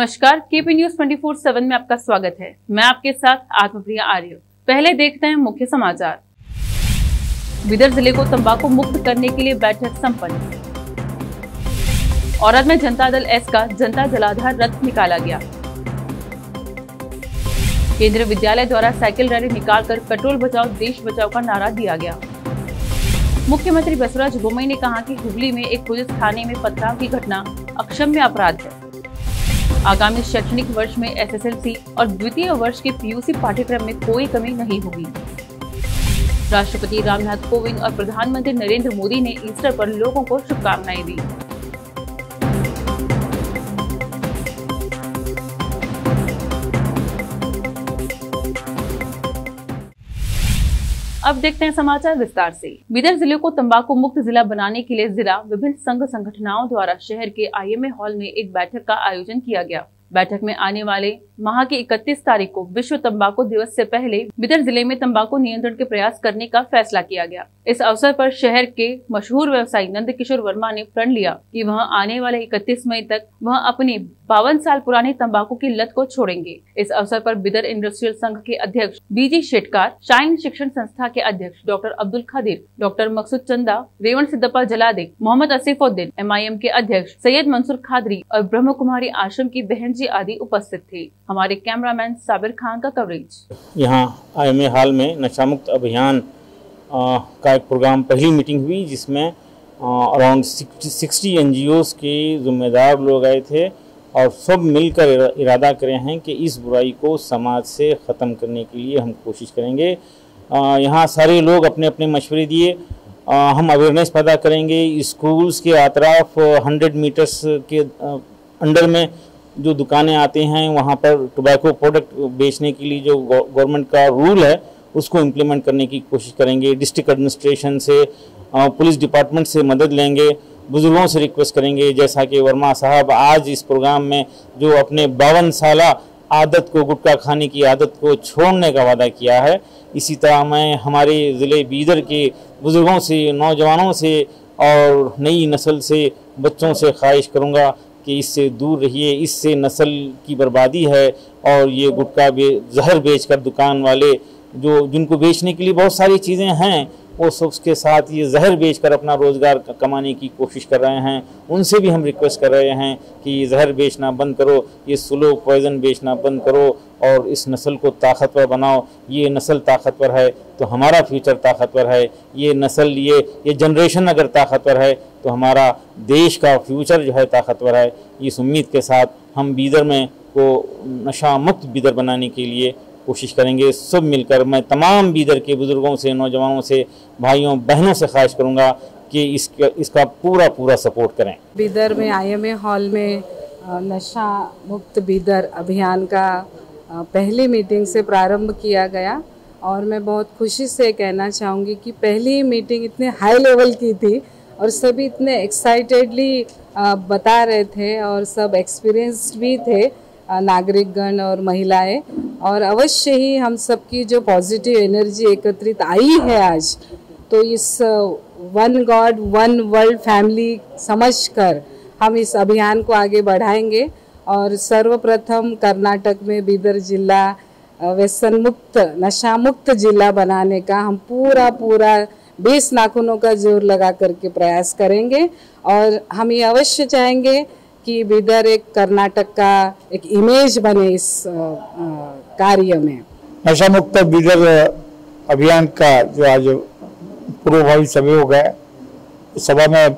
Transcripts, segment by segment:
नमस्कार, KP news 24/7 में आपका स्वागत है। मैं आपके साथ आत्मप्रिया आर्य। पहले देखते हैं मुख्य समाचार। बिदर जिले को तंबाकू मुक्त करने के लिए बैठक संपन्न। औरत में जनता दल एस का जनता जलाधार रथ निकाला गया। केंद्रीय विद्यालय द्वारा साइकिल रैली निकालकर पेट्रोल बचाओ देश बचाओ का नारा दिया गया। मुख्यमंत्री बसवराज बोम्मई ने कहा कि हुगली में एक पुलिस थाने में पथराव की घटना अक्षम्य अपराध है। आगामी शैक्षणिक वर्ष में एसएसएलसी और द्वितीय वर्ष के पीयूसी पाठ्यक्रम में कोई कमी नहीं होगी। राष्ट्रपति रामनाथ कोविंद और प्रधानमंत्री नरेंद्र मोदी ने ईस्टर पर लोगों को शुभकामनाएं दी। अब देखते हैं समाचार विस्तार से। बिदर जिले को तंबाकू मुक्त जिला बनाने के लिए जिला विभिन्न संघ संगठनों द्वारा शहर के आईएमए हॉल में एक बैठक का आयोजन किया गया। बैठक में आने वाले माह की 31 तारीख को विश्व तंबाकू दिवस से पहले बिदर जिले में तंबाकू नियंत्रण के प्रयास करने का फैसला किया गया। इस अवसर पर शहर के मशहूर व्यवसायी नंद किशोर वर्मा ने प्रण लिया कि वह आने वाले 31 मई तक वह अपनी 52 साल पुरानी तंबाकू की लत को छोड़ेंगे। इस अवसर पर बिदर इंडस्ट्रियल संघ के अध्यक्ष बीजी शेटकार, शाइन शिक्षण संस्था के अध्यक्ष डॉक्टर अब्दुल खदीर, डॉक्टर मकसूद चंदा, रेवण सिद्धप्पा जलादे, मोहम्मद असीफुद्दीन, MIM के अध्यक्ष सैयद मंसूर खादरी और ब्रह्म कुमारी आश्रम की बहन जी आदि उपस्थित थे। हमारे कैमरामैन साबिर खान का कवरेज। यहाँ IMA हॉल में नशा मुक्त अभियान का एक प्रोग्राम पहली मीटिंग हुई, जिसमें अराउंड 60 NGOs के जिम्मेदार लोग आए थे और सब मिलकर इरादा करे हैं कि इस बुराई को समाज से ख़त्म करने के लिए हम कोशिश करेंगे। यहाँ सारे लोग अपने अपने मशवरे दिए। हम अवेयरनेस पैदा करेंगे। स्कूल्स के अतराफ 100 मीटर्स के अंडर में जो दुकानें आते हैं वहाँ पर टोबैको प्रोडक्ट बेचने के लिए जो गवर्नमेंट का रूल है उसको इम्प्लीमेंट करने की कोशिश करेंगे। डिस्ट्रिक्ट एडमिनिस्ट्रेशन से, पुलिस डिपार्टमेंट से मदद लेंगे। बुजुर्गों से रिक्वेस्ट करेंगे, जैसा कि वर्मा साहब आज इस प्रोग्राम में जो अपने 52 साल आदत को, गुटखा खाने की आदत को छोड़ने का वादा किया है, इसी तरह मैं हमारे ज़िले बीदर के बुजुर्गों से, नौजवानों से और नई नस्ल से, बच्चों से ख्वाहिश करूँगा कि इससे दूर रहिए। इससे नस्ल की बर्बादी है और ये गुटखा जहर बेचकर दुकान वाले जो जिनको बेचने के लिए बहुत सारी चीज़ें हैं वो सब के साथ ये जहर बेचकर अपना रोज़गार कमाने की कोशिश कर रहे हैं। उनसे भी हम रिक्वेस्ट कर रहे हैं कि ये जहर बेचना बंद करो, ये स्लो पॉइजन बेचना बंद करो और इस नस्ल को ताकतवर बनाओ। ये नस्ल ताकतवर है तो हमारा फ्यूचर ताकतवर है। ये नस्ल, ये जनरेशन अगर ताकतवर है तो हमारा देश का फ्यूचर जो है ताकतवर है। इस उम्मीद के साथ हम बीदर में को नशा मुक्त बीदर बनाने के लिए कोशिश करेंगे। सब मिलकर मैं तमाम बीदर के बुजुर्गों से, नौजवानों से, भाइयों बहनों से ख्वाहिश करूंगा कि इसका पूरा सपोर्ट करें। बीदर में IMA हॉल में नशा मुक्त बीदर अभियान का पहली मीटिंग से प्रारंभ किया गया और मैं बहुत खुशी से कहना चाहूँगी कि पहली मीटिंग इतने हाई लेवल की थी और सभी इतने एक्साइटेडली बता रहे थे और सब एक्सपीरियंस्ड भी थे, नागरिकगण और महिलाएं। और अवश्य ही हम सबकी जो पॉजिटिव एनर्जी एकत्रित आई है आज, तो इस one God one world family समझकर हम इस अभियान को आगे बढ़ाएंगे। और सर्वप्रथम कर्नाटक में बीदर जिला व्यसन मुक्त, नशा मुक्त जिला बनाने का हम पूरा 20 नाखूनों का जोर लगा करके प्रयास करेंगे। और हम ये अवश्य चाहेंगे कि बीदर एक कर्नाटक का एक इमेज बने इस कार्य में। नशा मुक्त बीदर अभियान का जो आज पूर्वभावी सभा हो गया, सभा में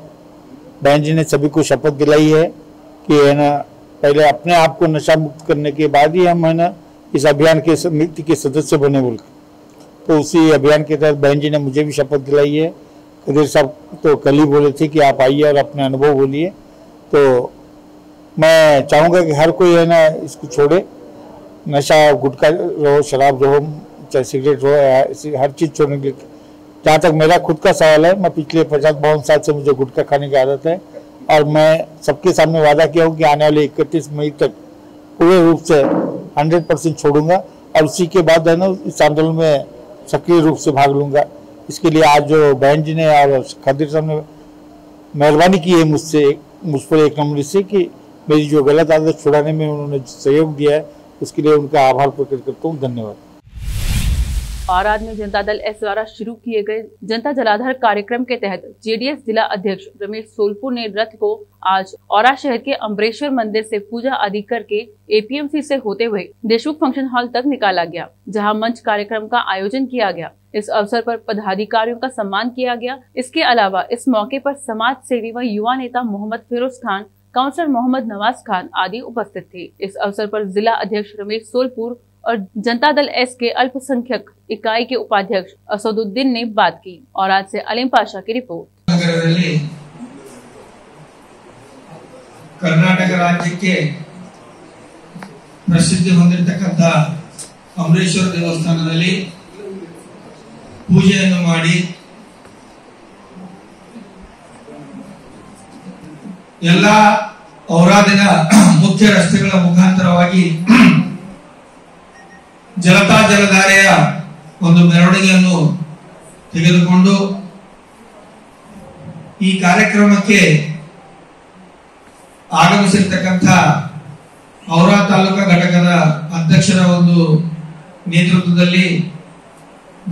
बहन जी ने सभी को शपथ दिलाई है कि है ना, पहले अपने आप को नशा मुक्त करने के बाद ही हम है ना इस अभियान के समिति के सदस्य बने बोलकर। तो उसी अभियान के तहत बहन जी ने मुझे भी शपथ दिलाई है। खदीर साहब तो कल ही बोले थे कि आप आइए और अपने अनुभव बोलिए। तो मैं चाहूँगा कि हर कोई है ना इसको छोड़े। नशा, गुटखा रहो, शराब रहो, चाहे सिगरेट रहो, हर चीज़ छोड़ने के लिए। जहाँ तक मेरा खुद का सवाल है, मैं पिछले 50-52 साल से मुझे गुटखा खाने की आदत है और मैं सबके सामने वादा किया हूँ कि आने वाले 31 मई तक पूरे रूप से 100% छोड़ूंगा और उसी के बाद है ना इस आंदोलन में सक्रिय रूप से भाग लूँगा। इसके लिए आज जो बहन जी ने और खदीर साहब ने मेहरबानी की है मुझ पर एक नंबर से कि मेरी जो गलत आदत छुड़ाने में उन्होंने सहयोग दिया है उसके लिए उनका आभार प्रकट करता हूँ। धन्यवाद। औराद में जनता दल एस द्वारा शुरू किए गए जनता जलाधार कार्यक्रम के तहत जेडीएस जिला अध्यक्ष रमेश सोलपुर ने रथ को आज औरा शहर के अम्बरेश्वर मंदिर से पूजा आदि करके एपीएमसी से होते हुए देशमुख फंक्शन हॉल तक निकाला गया, जहां मंच कार्यक्रम का आयोजन किया गया। इस अवसर पर पदाधिकारियों का सम्मान किया गया। इसके अलावा इस मौके पर समाज सेवी व युवा नेता मोहम्मद फिरोज खान, काउंसलर मोहम्मद नवाज खान आदि उपस्थित थे। इस अवसर पर जिला अध्यक्ष रमेश सोलपुर और जनता दल एस के अल्पसंख्यक इकाई के उपाध्यक्ष असदुद्दीन ने बात की। और आज से अलीम पाशा की रिपोर्ट। कर्नाटक राज्य के प्रसिद्धि ಹೊಂದಿರತಕ್ಕಂತ ಅಮರೇಶ್ವರ ದೇವಸ್ಥಾನದಲ್ಲಿ ಪೂಜೆಯನ್ನು ಮಾಡಿ ಎಲ್ಲ ಔರಾದಿನ ಮುಖ್ಯ ರಸ್ತೆಗಳ ಮುಖಾಂತರವಾಗಿ ಜನತಾ ಜಲಧಾರೆಯ ಒಂದು ಮೆರವಣಿಗೆಯನ್ನು ತೆಗೆದುಕೊಂಡು ಈ ಕಾರ್ಯಕ್ರಮಕ್ಕೆ ಆಗಮಿಸಿರ್ತಕ್ಕಂಥ ಔರಾ ತಾಲೂಕಾ ಘಟಕದ ಅಧ್ಯಕ್ಷರ ಒಂದು ನೇತೃತ್ವದಲ್ಲಿ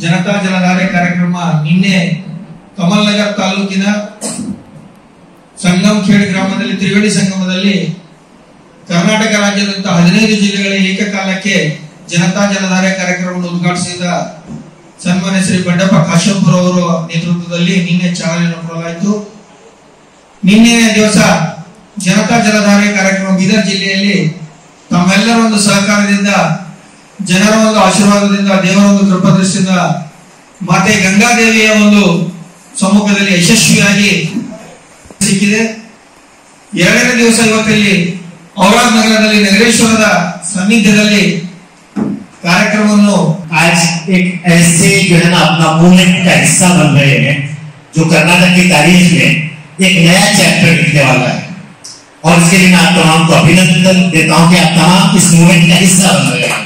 ಜನತಾ ಜಲಧಾರೆ ಕಾರ್ಯಕ್ರಮ ನಿನ್ನೆ ಕಮಲ್ನಗರ್ ತಾಲೂಕಿನ ಸಂಗಮಖೇಡ್ ಗ್ರಾಮದಲ್ಲಿ ತ್ರಿವೇಣಿ ಸಂಗಮದಲ್ಲಿ ಕರ್ನಾಟಕ ರಾಜ್ಯದಂತ 15 ಜಿಲ್ಲೆಗಳ ಏಕಕಾಲಕ್ಕೆ ಜನತಾ ಜಲಧಾರೆ ಕಾರ್ಯಕ್ರಮವನ್ನು ಉದ್ಘಾಟಿಸಿದ ಸನ್ಮಾನ್ಯ ಶ್ರೀ ಬಂಡಪ್ಪ ಕಾಶೆಂಪುರ ಅವರ ನೇತೃತ್ವದಲ್ಲಿ ನಿನ್ನೆ ಚಾಲನೆ ಕೊಡಲಾಯಿತು। ನಿನ್ನೆ ದಿವಸ ಜನತಾ ಜಲಧಾರೆ ಕಾರ್ಯಕ್ರಮ ಬೀದರ್ ಜಿಲ್ಲೆಯಲ್ಲಿ ತಮ್ಮೆಲ್ಲರ ಒಂದು ಸಹಕಾರದಿಂದ, ಜನರ ಒಂದು ಆಶೀರ್ವಾದದಿಂದ, ದೇವರ ಒಂದು ಕೃಪಾದೃಷ್ಟಿಯಿಂದ, ಮಾತೆ ಗಂಗಾದೇವಿಯ ಒಂದು ಸಮ್ಮುಖದಲ್ಲಿ ಯಶಸ್ವಿಯಾಗಿ ಸಿಕ್ಕಿದೆ। ಎರಡನೇ ದಿವಸ ಇವತ್ತಲ್ಲಿ ಔರಾದ್ ನಗರದಲ್ಲಿ ನಗರೇಶ್ವರದ सानिध्य कार्यक्रम आज एक ऐसे जो है ना अपना मूवमेंट का हिस्सा बन रहे हैं जो कर्नाटक की तारीख में एक नया चैप्टर लिखने वाला है और इसके लिए मैं आप तमाम को अभिनंदन देता हूं कि आप तमाम इस मूवमेंट का हिस्सा बन रहे हैं।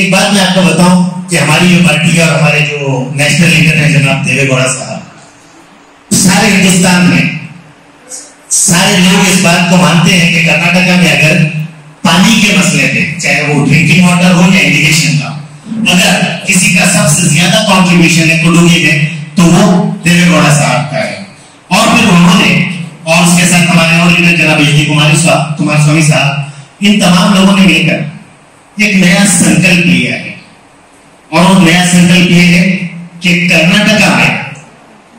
एक बात मैं आपको बताऊं कि हमारी जो पार्टी और हमारे जो नेशनल लीडर हैं जनाब देवेगौड़ा साहब, सारे हिंदुस्तान में सारे लोग इस बात को मानते हैं कि कर्नाटक में अगर पानी के मसले पे, चाहे वो ड्रिंकिंग वाटर हो या इरिगेशन का, अगर किसी का सबसे ज्यादा कंट्रीब्यूशन है कुडुगी में तो वो देवेगौड़ा साहब का है। और फिर उन्होंने और उसके साथ हमारे और लीडर जनाब एच डी कुमारस्वामी साहब, इन तमाम लोगों ने मिलकर एक नया संकल्प लिया है। और वो नया संकल्प ये है कि कर्नाटका में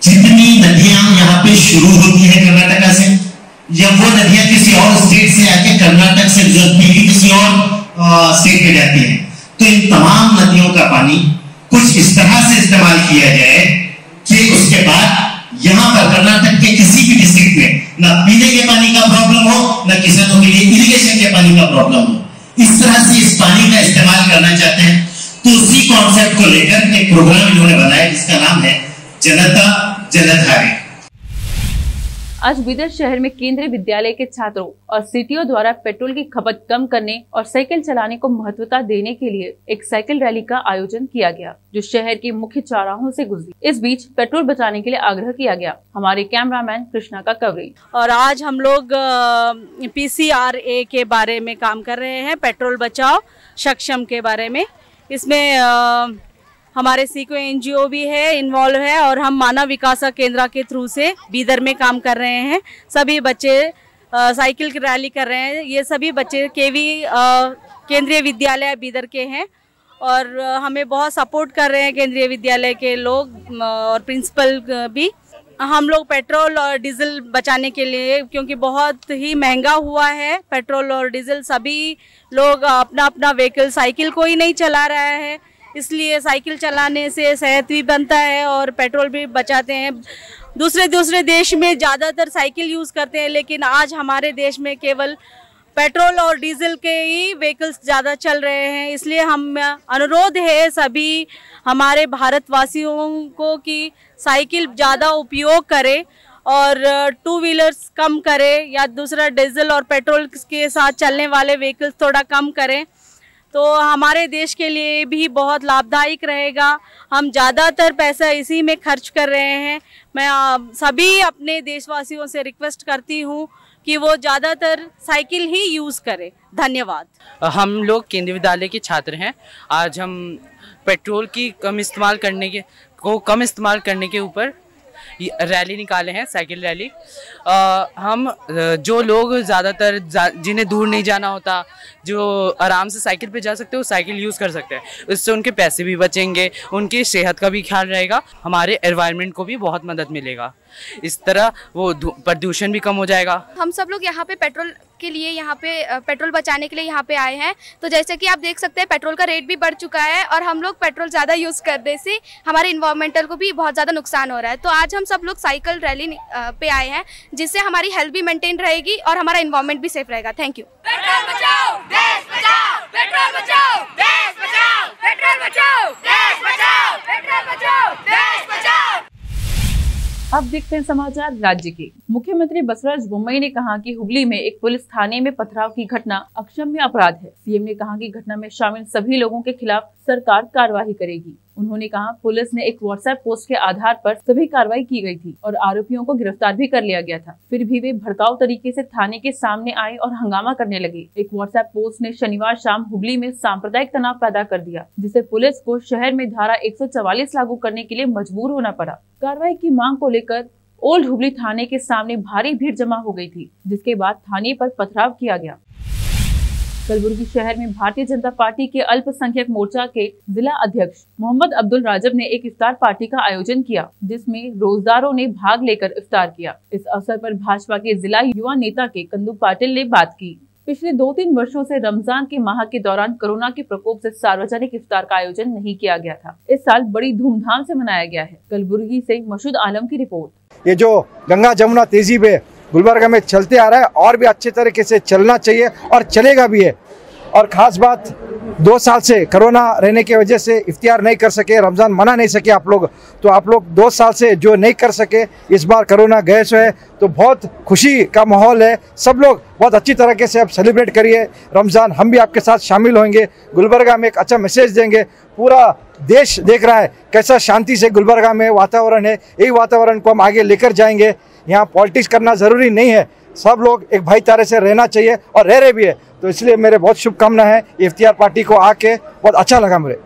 जितनी नदियां यहाँ पे शुरू होती है कर्नाटका से, या वो नदियां किसी और स्टेट से आके कर्नाटक से गुजरती है किसी और स्टेट में जाती है, तो इन तमाम नदियों का पानी कुछ इस तरह से इस्तेमाल किया जाए कि उसके बाद यहाँ पर कर्नाटक के किसी भी डिस्ट्रिक्ट में न पीने के पानी का प्रॉब्लम हो, न किसानों के लिए इरिगेशन के पानी का प्रॉब्लम हो। इस तरह से इस पानी का इस्तेमाल करना चाहते हैं। तो उसी कॉन्सेप्ट को लेकर एक प्रोग्राम इन्होंने बनाया जिसका नाम है जनता जलधारे। आज बीदर शहर में केंद्रीय विद्यालय के छात्रों और सीटीओ द्वारा पेट्रोल की खपत कम करने और साइकिल चलाने को महत्वता देने के लिए एक साइकिल रैली का आयोजन किया गया, जो शहर के मुख्य चौराहों से गुजरी। इस बीच पेट्रोल बचाने के लिए आग्रह किया गया। हमारे कैमरामैन कृष्णा का कवरेज। और आज हम लोग PCRA के बारे में काम कर रहे हैं, पेट्रोल बचाओ सक्षम के बारे में। इसमें हमारे सीको NGO भी है, इन्वॉल्व है, और हम मानव विकास केंद्र के थ्रू से बीदर में काम कर रहे हैं। सभी बच्चे साइकिल की रैली कर रहे हैं। ये सभी बच्चे KV केंद्रीय विद्यालय बीदर के हैं और हमें बहुत सपोर्ट कर रहे हैं केंद्रीय विद्यालय के लोग और प्रिंसिपल भी। हम लोग पेट्रोल और डीजल बचाने के लिए, क्योंकि बहुत ही महंगा हुआ है पेट्रोल और डीजल, सभी लोग अपना अपना व्हीकल, साइकिल कोई नहीं चला रहा है, इसलिए साइकिल चलाने से सेहत भी बनता है और पेट्रोल भी बचाते हैं। दूसरे देश में ज़्यादातर साइकिल यूज़ करते हैं, लेकिन आज हमारे देश में केवल पेट्रोल और डीजल के ही व्हीकल्स ज़्यादा चल रहे हैं। इसलिए हम अनुरोध है सभी हमारे भारतवासियों को कि साइकिल ज़्यादा उपयोग करें और 2 व्हीलर्स कम करें, या दूसरा डीजल और पेट्रोल के साथ चलने वाले व्हीकल्स थोड़ा कम करें, तो हमारे देश के लिए भी बहुत लाभदायक रहेगा। हम ज़्यादातर पैसा इसी में खर्च कर रहे हैं। मैं सभी अपने देशवासियों से रिक्वेस्ट करती हूँ कि वो ज़्यादातर साइकिल ही यूज़ करें। धन्यवाद। हम लोग केंद्रीय विद्यालय के छात्र हैं। आज हम पेट्रोल की कम इस्तेमाल करने के ऊपर रैली निकाले हैं, साइकिल रैली। हम जो लोग ज़्यादातर जिन्हें दूर नहीं जाना होता, जो आराम से साइकिल पे जा सकते हैं, वो साइकिल यूज़ कर सकते हैं। इससे उनके पैसे भी बचेंगे, उनकी सेहत का भी ख्याल रहेगा, हमारे एनवायरनमेंट को भी बहुत मदद मिलेगा। इस तरह वो प्रदूषण भी कम हो जाएगा। हम सब लोग यहाँ पे पेट्रोल के लिए, यहाँ पे पेट्रोल बचाने के लिए यहाँ पे आए हैं। तो जैसे कि आप देख सकते हैं पेट्रोल का रेट भी बढ़ चुका है और हम लोग पेट्रोल ज़्यादा यूज़ करने से हमारे इन्वायरमेंटल को भी बहुत ज़्यादा नुकसान हो रहा है। तो आज हम सब लोग साइकिल रैली पे आए हैं, जिससे हमारी हेल्थ भी मेंटेन रहेगी और हमारा इन्वायरमेंट भी सेफ रहेगा। Thank you. पेट्रोल बचाओ, देश बचाओ, पेट्रोल बचाओ, देश बचाओ, पेट्रोल बचाओ, देश बचाओ, पेट्रोल बचाओ, देश बचाओ। अब देखते हैं समाचार राज्य के। मुख्यमंत्री बसवराज बोम्मई ने कहा कि हुगली में एक पुलिस थाने में पथराव की घटना अक्षम्य अपराध है। सीएम ने कहा कि घटना में शामिल सभी लोगों के खिलाफ सरकार कार्रवाई करेगी। उन्होंने कहा पुलिस ने एक व्हाट्सएप पोस्ट के आधार पर सभी कार्रवाई की गई थी और आरोपियों को गिरफ्तार भी कर लिया गया था। फिर भी वे भड़काऊ तरीके से थाने के सामने आए और हंगामा करने लगे। एक व्हाट्सएप पोस्ट ने शनिवार शाम हुगली में सांप्रदायिक तनाव पैदा कर दिया, जिससे पुलिस को शहर में धारा 144 लागू करने के लिए मजबूर होना पड़ा। कार्रवाई की मांग को लेकर ओल्ड हुगली थाने के सामने भारी भीड़ जमा हो गई थी, जिसके बाद थाने पर पथराव किया गया। कलबुर्गी शहर में भारतीय जनता पार्टी के अल्पसंख्यक मोर्चा के जिला अध्यक्ष मोहम्मद अब्दुल राजब ने एक इफ्तार पार्टी का आयोजन किया, जिसमें रोजदारों ने भाग लेकर इफ्तार किया। इस अवसर पर भाजपा के जिला युवा नेता के कंदू पाटिल ने बात की। पिछले 2-3 वर्षों से रमजान के माह के दौरान कोरोना के प्रकोप से सार्वजनिक इफ्तार का आयोजन नहीं किया गया था। इस साल बड़ी धूमधाम से मनाया गया है। कलबुर्गी से मसूद आलम की रिपोर्ट। ये जो गंगा जमुना तेजी पे गुलबर्गा में चलते आ रहा है और भी अच्छे तरीके से चलना चाहिए और चलेगा भी है। और ख़ास बात 2 साल से कोरोना रहने की वजह से इफ्तियार नहीं कर सके, रमज़ान मना नहीं सके आप लोग, तो आप लोग 2 साल से जो नहीं कर सके, इस बार कोरोना गए सो है तो बहुत खुशी का माहौल है। सब लोग बहुत अच्छी तरीके से अब सेलिब्रेट करिए रमज़ान। हम भी आपके साथ शामिल होंगे, गुलबर्गा में एक अच्छा मैसेज देंगे। पूरा देश देख रहा है कैसा शांति से गुलबर्गा में वातावरण है। यही वातावरण को हम आगे लेकर जाएंगे। यहाँ पॉलिटिक्स करना ज़रूरी नहीं है, सब लोग एक भाईचारे से रहना चाहिए और रह रहे भी है। तो इसलिए मेरे बहुत शुभकामना है। इफ्तियार पार्टी को आके बहुत अच्छा लगा मुझे।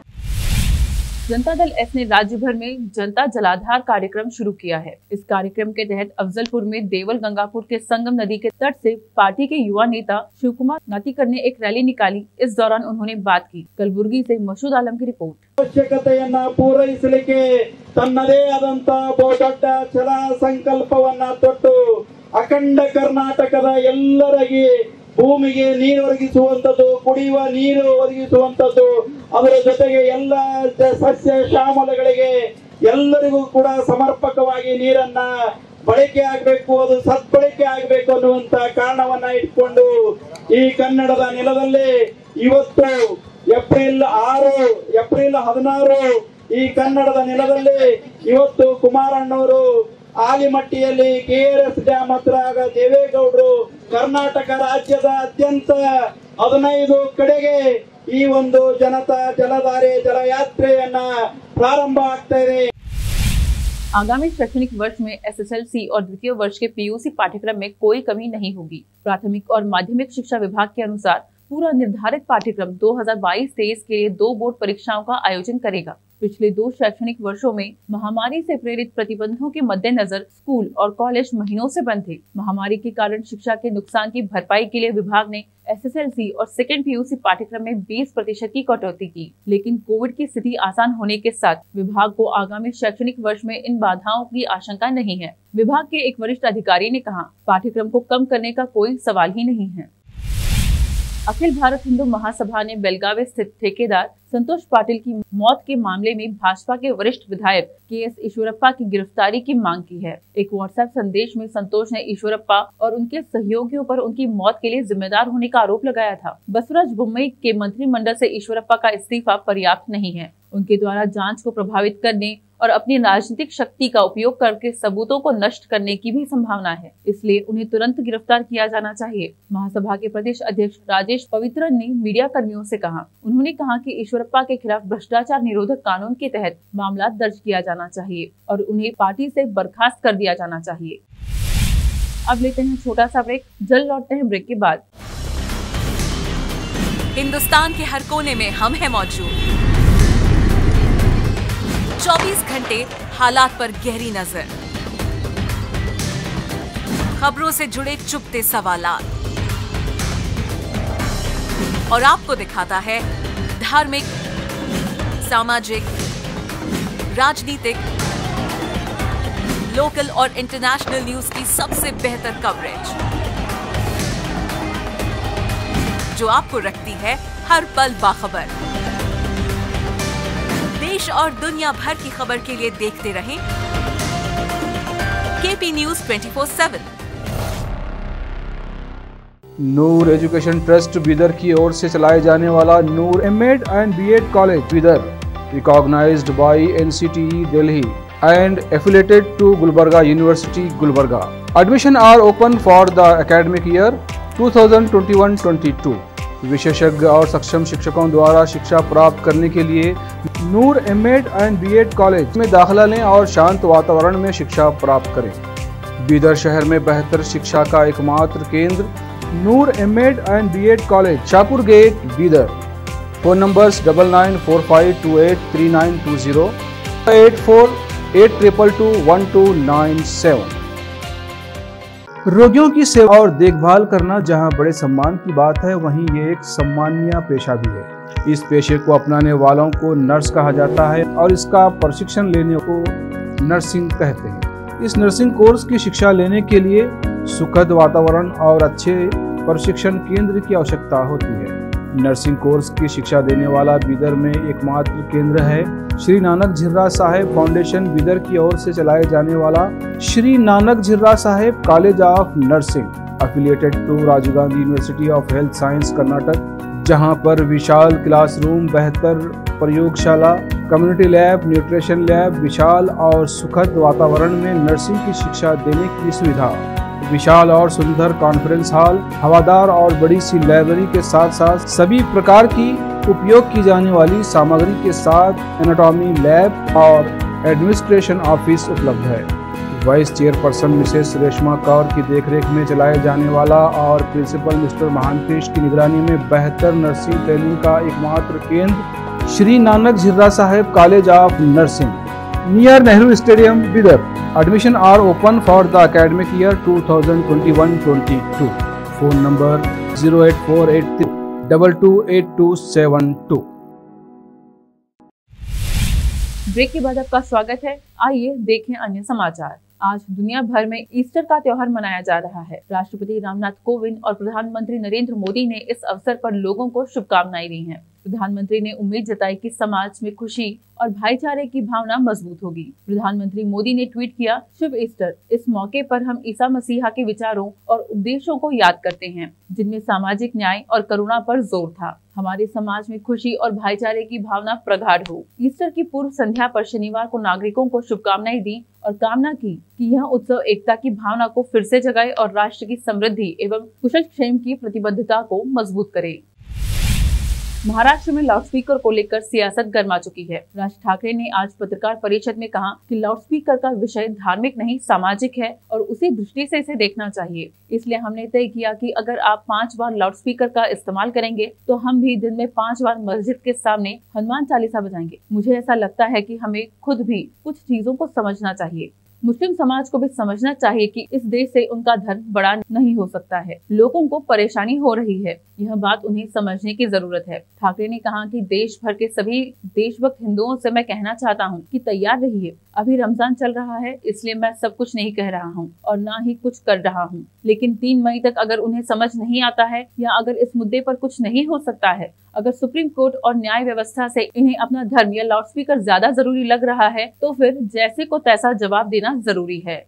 जनता दल एस ने राज्य भर में जनता जलाधार कार्यक्रम शुरू किया है। इस कार्यक्रम के तहत अफजलपुर में देवल गंगापुर के संगम नदी के तट से पार्टी के युवा नेता शिव कुमार नातिकर ने एक रैली निकाली। इस दौरान उन्होंने बात की। कलबुर्गी से मसूद आलम की रिपोर्ट। आवश्यकತೆಯನ್ನ ಪೂರೈಸಲಿಕ್ಕೆ ತನ್ನದೇ ಆದಂತ ಬಹುದೊಡ್ಡ ಛಲ ಸಂಕಲ್ಪವನ್ನ ತೊಟ್ಟು ಅಖಂಡ ಕರ್ನಾಟಕದ ಎಲ್ಲರಿಗೆ ಭೂಮಿಗೆ ನೀರು ಒದಗಿಸುವಂತದ್ದು, ಕುಡಿಯುವ ನೀರು ಒದಗಿಸುವಂತದ್ದು, ಅದರ ಜೊತೆಗೆ ಎಲ್ಲ ಸಸ್ಯ ಶ್ಯಾಮಲಗಳಿಗೆ ಎಲ್ಲರಿಗೂ ಕೂಡ ಸಮರ್ಪಕವಾಗಿ ನೀರನ್ನ ಬಳಕೆ ಆಗಬೇಕು, ಅದು ಸದ್ಬಳಕೆ ಆಗಬೇಕು ಅನ್ನುವಂತ ಕಾರಣವನ್ನ ಇಟ್ಕೊಂಡು ಈ ಕನ್ನಡದ ನೆಲದಲ್ಲಿ ಇವತ್ತು ಏಪ್ರಿಲ್ 16 ಈ ಕನ್ನಡದ ನೆಲದಲ್ಲಿ ಇವತ್ತು ಕುಮಾರಣ್ಣವರು ಆಲಿಮಟ್ಟಿಯಲ್ಲಿ KRS ಡ್ಯಾಮ್ ಹತ್ರ ದೇವೇಗೌಡರು ಕರ್ನಾಟಕ ರಾಜ್ಯದಾದ್ಯಂತ 15 ಕಡೆಗೆ ಈ ಒಂದು ಜನತಾ ಜಲಧಾರೆ ಜಲಯಾತ್ರೆಯನ್ನ ಪ್ರಾರಂಭ ಆಗ್ತಾ ಇದೆ। आगामी शैक्षणिक वर्ष में SSLC और द्वितीय वर्ष के PUC पाठ्यक्रम में कोई कमी नहीं होगी। प्राथमिक और माध्यमिक शिक्षा विभाग के अनुसार पूरा निर्धारित पाठ्यक्रम 2022-23 के लिए 2 बोर्ड परीक्षाओं का आयोजन करेगा। पिछले 2 शैक्षणिक वर्षों में महामारी से प्रेरित प्रतिबंधों के मद्देनजर स्कूल और कॉलेज महीनों से बंद थे। महामारी के कारण शिक्षा के नुकसान की भरपाई के लिए विभाग ने SSLC और सेकेंड PUC पाठ्यक्रम में 20% की कटौती की, लेकिन कोविड की स्थिति आसान होने के साथ विभाग को आगामी शैक्षणिक वर्ष में इन बाधाओं की आशंका नहीं है। विभाग के एक वरिष्ठ अधिकारी ने कहा, पाठ्यक्रम को कम करने का कोई सवाल ही नहीं है। अखिल भारत हिंदू महासभा ने बेलगावी स्थित ठेकेदार संतोष पाटिल की मौत के मामले में भाजपा के वरिष्ठ विधायक KS ईश्वरप्पा की गिरफ्तारी की मांग की है। एक व्हाट्सएप संदेश में संतोष ने ईश्वरप्पा और उनके सहयोगियों पर उनकी मौत के लिए जिम्मेदार होने का आरोप लगाया था। बसवराज बोम्मई के मंत्रिमंडल से ईश्वरप्पा का इस्तीफा पर्याप्त नहीं है। उनके द्वारा जांच को प्रभावित करने और अपनी राजनीतिक शक्ति का उपयोग करके सबूतों को नष्ट करने की भी संभावना है, इसलिए उन्हें तुरंत गिरफ्तार किया जाना चाहिए। महासभा के प्रदेश अध्यक्ष राजेश पवित्रन ने मीडिया कर्मियों से कहा। उन्होंने कहा कि ईश्वरप्पा के खिलाफ भ्रष्टाचार निरोधक कानून के तहत मामला दर्ज किया जाना चाहिए और उन्हें पार्टी से बर्खास्त कर दिया जाना चाहिए। अब लेते हैं छोटा सा ब्रेक, जल्द लौटते हैं ब्रेक के बाद। हिंदुस्तान के हर कोने में हम हैं मौजूद, 24 घंटे हालात पर गहरी नजर, खबरों से जुड़े चुपते सवालात, और आपको दिखाता है धार्मिक, सामाजिक, राजनीतिक, लोकल और इंटरनेशनल न्यूज की सबसे बेहतर कवरेज, जो आपको रखती है हर पल बाखबर। देश और दुनिया भर की खबर के लिए देखते रहें KP news 24/7। Noor education trust Bidar की ओर से चलाए जाने वाला Noor MEd and BEd college Bidar, recognised by NCTE Delhi and affiliated to Gulbarga University, Gulbarga. Admission are open for the academic year 2021-22. विशेषज्ञ और सक्षम शिक्षकों द्वारा शिक्षा प्राप्त करने के लिए नूर एमएड एंड बीएड कॉलेज में दाखिला लें और शांत वातावरण में शिक्षा प्राप्त करें। बीदर शहर में बेहतर शिक्षा का एकमात्र केंद्र Noor MEd and BEd college, Shahpur gate, Bidar. Phone numbers 9945283920, 8482221297। रोगियों की सेवा और देखभाल करना जहां बड़े सम्मान की बात है, वहीं ये एक सम्मानीय पेशा भी है। इस पेशे को अपनाने वालों को नर्स कहा जाता है और इसका प्रशिक्षण लेने को नर्सिंग कहते हैं। इस नर्सिंग कोर्स की शिक्षा लेने के लिए सुखद वातावरण और अच्छे प्रशिक्षण केंद्र की आवश्यकता होती है। नर्सिंग कोर्स की शिक्षा देने वाला बीदर में एकमात्र केंद्र है श्री नानक झिर्रा साहेब फाउंडेशन बीदर की ओर से चलाए जाने वाला Shri Nanak Jhirra Saheb college of nursing, affiliated to Rajiv Gandhi university of health science Karnataka, जहां पर विशाल क्लासरूम, बेहतर प्रयोगशाला, कम्युनिटी लैब, न्यूट्रिशन लैब, विशाल और सुखद वातावरण में नर्सिंग की शिक्षा देने की सुविधा, विशाल और सुंदर कॉन्फ्रेंस हॉल, हवादार और बड़ी सी लाइब्रेरी के साथ साथ सभी प्रकार की उपयोग की जाने वाली सामग्री के साथ एनाटॉमी लैब और एडमिनिस्ट्रेशन ऑफिस उपलब्ध है। Vice chairperson Mrs Reshma Kaur की देखरेख में चलाए जाने वाला और प्रिंसिपल मिस्टर महांतेश की निगरानी में बेहतर नर्सिंग ट्रेनिंग का एकमात्र केंद्र Shri Nanak Jhirra Saheb college of nursing, near Nehru stadium, Bidar. Admission are open for the academic year 2021-22. Phone number 08483228272. Break के बाद आपका स्वागत है। आइए देखें अन्य समाचार। आज दुनिया भर में ईस्टर का त्योहार मनाया जा रहा है। राष्ट्रपति रामनाथ कोविंद और प्रधानमंत्री नरेंद्र मोदी ने इस अवसर पर लोगों को शुभकामनाएं दी हैं। प्रधानमंत्री ने उम्मीद जताई कि समाज में खुशी और भाईचारे की भावना मजबूत होगी। प्रधानमंत्री मोदी ने ट्वीट किया, शुभ ईस्टर। इस मौके पर हम ईसा मसीहा के विचारों और उपदेशों को याद करते हैं, जिनमें सामाजिक न्याय और करुणा पर जोर था। हमारे समाज में खुशी और भाईचारे की भावना प्रगाढ़ हो। ईस्टर की पूर्व संध्या पर शनिवार को नागरिकों को शुभकामनाएं दी और कामना की कि यह उत्सव एकता की भावना को फिर से जगाए और राष्ट्र की समृद्धि एवं कुशल क्षेम की प्रतिबद्धता को मजबूत करे। महाराष्ट्र में लाउडस्पीकर को लेकर सियासत गर्मा चुकी है। राज ठाकरे ने आज पत्रकार परिषद में कहा कि लाउडस्पीकर का विषय धार्मिक नहीं सामाजिक है और उसी दृष्टि से इसे देखना चाहिए। इसलिए हमने तय किया कि अगर आप 5 बार लाउडस्पीकर का इस्तेमाल करेंगे तो हम भी दिन में 5 बार मस्जिद के सामने हनुमान चालीसा बजाएंगे। मुझे ऐसा लगता है कि हमें खुद भी कुछ चीजों को समझना चाहिए। मुस्लिम समाज को भी समझना चाहिए कि इस देश से उनका धर्म बड़ा नहीं हो सकता है। लोगों को परेशानी हो रही है, यह बात उन्हें समझने की जरूरत है। ठाकरे ने कहा कि देश भर के सभी देशभक्त हिंदुओं से मैं कहना चाहता हूं कि तैयार रहिए। अभी रमजान चल रहा है, इसलिए मैं सब कुछ नहीं कह रहा हूं और ना ही कुछ कर रहा हूं। लेकिन 3 मई तक अगर उन्हें समझ नहीं आता है या अगर इस मुद्दे पर कुछ नहीं हो सकता है, अगर सुप्रीम कोर्ट और न्याय व्यवस्था से इन्हें अपना धर्म या लाउडस्पीकर ज्यादा जरूरी लग रहा है तो फिर जैसे को तैसा जवाब देना जरूरी है।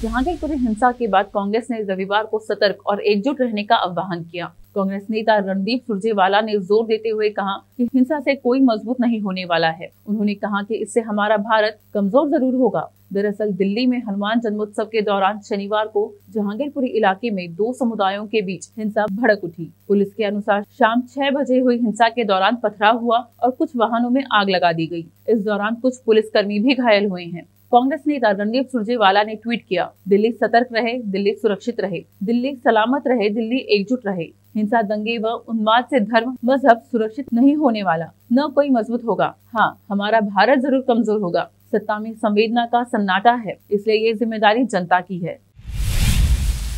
जहांगीरपुरी हिंसा के बाद कांग्रेस ने रविवार को सतर्क और एकजुट रहने का आह्वान किया। कांग्रेस नेता रणदीप सुरजेवाला ने जोर देते हुए कहा कि हिंसा से कोई मजबूत नहीं होने वाला है। उन्होंने कहा कि इससे हमारा भारत कमजोर जरूर होगा। दरअसल दिल्ली में हनुमान जन्मोत्सव के दौरान शनिवार को जहांगीरपुरी इलाके में 2 समुदायों के बीच हिंसा भड़क उठी। पुलिस के अनुसार शाम 6 बजे हुई हिंसा के दौरान पथराव हुआ और कुछ वाहनों में आग लगा दी गई। इस दौरान कुछ पुलिसकर्मी भी घायल हुए हैं। कांग्रेस नेता रणदीप सुरजेवाला ने ट्वीट किया, दिल्ली सतर्क रहे, दिल्ली सुरक्षित रहे, दिल्ली सलामत रहे, दिल्ली एकजुट रहे। हिंसा, दंगे व उन्माद से धर्म मजहब सुरक्षित नहीं होने वाला, न कोई मजबूत होगा। हाँ, हमारा भारत जरूर कमजोर होगा। सत्ता में संवेदना का सन्नाटा है, इसलिए ये जिम्मेदारी जनता की है।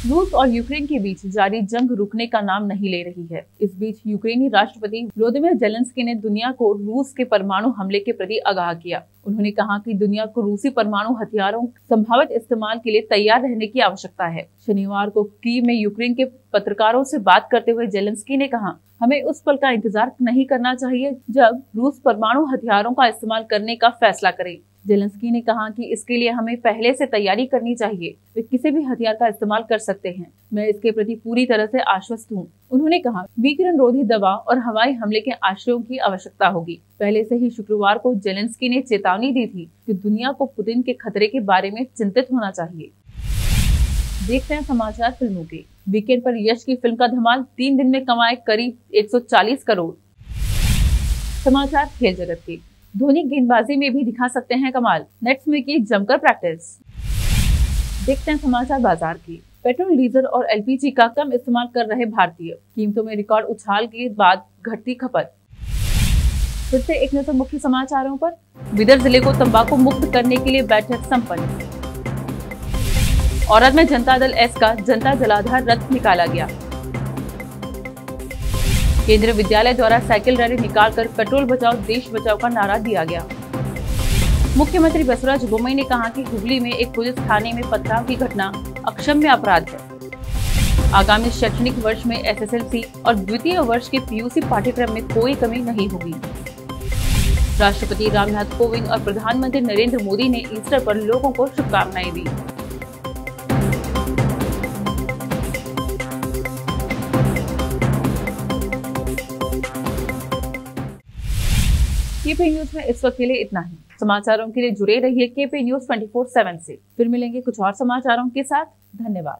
रूस और यूक्रेन के बीच जारी जंग रुकने का नाम नहीं ले रही है। इस बीच यूक्रेनी राष्ट्रपति व्लोदिमीर ज़ेलेंस्की ने दुनिया को रूस के परमाणु हमले के प्रति आगाह किया। उन्होंने कहा कि दुनिया को रूसी परमाणु हथियारों संभावित इस्तेमाल के लिए तैयार रहने की आवश्यकता है। शनिवार को कीव में यूक्रेन के पत्रकारों से बात करते हुए ज़ेलेंस्की ने कहा, हमें उस पल का इंतजार नहीं करना चाहिए जब रूस परमाणु हथियारों का इस्तेमाल करने का फैसला करे। ज़ेलेंस्की ने कहा कि इसके लिए हमें पहले से तैयारी करनी चाहिए। वे किसी भी हथियार का इस्तेमाल कर सकते हैं। मैं इसके प्रति पूरी तरह से आश्वस्त हूँ। उन्होंने कहा, विकिरण रोधी दवा और हवाई हमले के आश्रयों की आवश्यकता होगी। पहले से ही शुक्रवार को ज़ेलेंस्की ने चेतावनी दी थी कि दुनिया को पुतिन के खतरे के बारे में चिंतित होना चाहिए। देखते हैं समाचार फिल्मों के। वीकेंड पर यश की फिल्म का धमाल, 3 दिन में कमाए करीब 140 करोड़। समाचार खेल जगत के। धोनी गेंदबाजी में भी दिखा सकते हैं कमाल, नेट्स में की जमकर प्रैक्टिस। देखते हैं समाचार बाजार की। पेट्रोल, डीजल और एलपीजी का कम इस्तेमाल कर रहे भारतीय, कीमतों में रिकॉर्ड उछाल के बाद घटती खपत। फिर से एक नजर मुख्य समाचारों पर। बिदर जिले को तंबाकू मुक्त करने के लिए बैठक संपन्न। औरत में जनता दल एस का जनता जलाधार रथ निकाला गया। केंद्रीय विद्यालय द्वारा साइकिल रैली निकालकर पेट्रोल बचाओ देश बचाओ का नारा दिया गया। मुख्यमंत्री बसवराज बोम्मई ने कहा कि हुगली में एक पुलिस थाने में पथराव की घटना अक्षम्य अपराध है। आगामी शैक्षणिक वर्ष में एसएसएलसी और द्वितीय वर्ष के पीयूसी पाठ्यक्रम में कोई कमी नहीं होगी। राष्ट्रपति रामनाथ कोविंद और प्रधानमंत्री नरेंद्र मोदी ने ईस्टर पर लोगों को शुभकामनाएं दी। केपी न्यूज में इस वक्त के लिए इतना ही। समाचारों के लिए जुड़े रहिए केपी न्यूज 24/7 से। फिर मिलेंगे कुछ और समाचारों के साथ। धन्यवाद।